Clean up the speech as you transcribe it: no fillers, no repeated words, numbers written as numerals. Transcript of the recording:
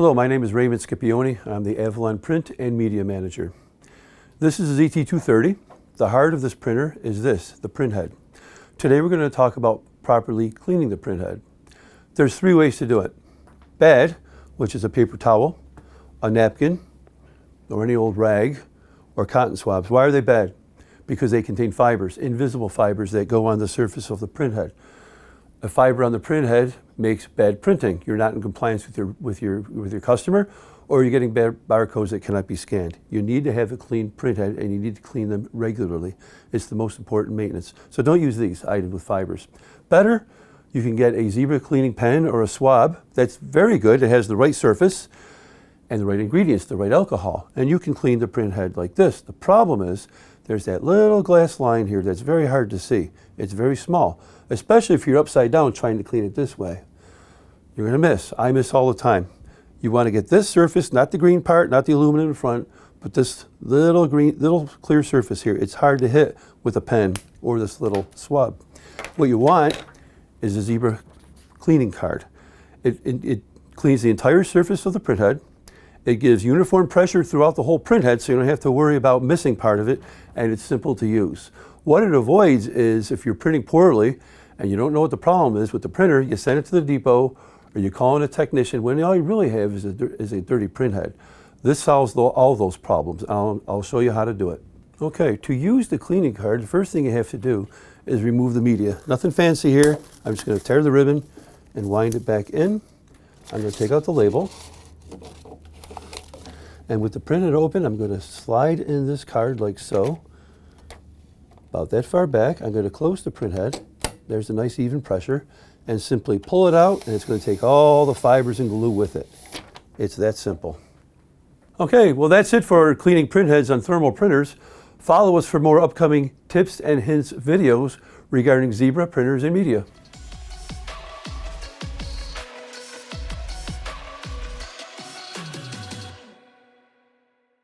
Hello, my name is Raymond Scipione. I'm the Avalon Print and Media Manager. This is a ZT230. The heart of this printer is this, the printhead. Today we're going to talk about properly cleaning the printhead. There's three ways to do it. Bad, which is a paper towel, a napkin, or any old rag, or cotton swabs. Why are they bad? Because they contain fibers, invisible fibers that go on the surface of the printhead. A fiber on the printhead makes bad printing. You're not in compliance with your customer, or you're getting bad barcodes that cannot be scanned. You need to have a clean printhead, and you need to clean them regularly. It's the most important maintenance. So don't use these items with fibers. Better, you can get a zebra cleaning pen or a swab. That's very good. It has the right surface and the right ingredients, the right alcohol, and you can clean the printhead like this. The problem is there's that little glass line here that's very hard to see. It's very small, especially if you're upside down trying to clean it this way. You're going to miss. I miss all the time. You want to get this surface, not the green part, not the aluminum in front, but this little clear surface here. It's hard to hit with a pen or this little swab. What you want is a zebra cleaning card. It cleans the entire surface of the printhead. It gives uniform pressure throughout the whole printhead, so you don't have to worry about missing part of it, and it's simple to use. What it avoids is if you're printing poorly and you don't know what the problem is with the printer, you send it to the depot or you call in a technician when all you really have is a dirty printhead. This solves all those problems. I'll show you how to do it. Okay, to use the cleaning card, the first thing you have to do is remove the media. Nothing fancy here. I'm just going to tear the ribbon and wind it back in. I'm going to take out the label. And with the printhead open, I'm going to slide in this card like so. About that far back, I'm going to close the printhead. There's a nice even pressure. And simply pull it out, and it's going to take all the fibers and glue with it. It's that simple. Okay, well that's it for cleaning printheads on thermal printers. Follow us for more upcoming tips and hints videos regarding zebra printers and media.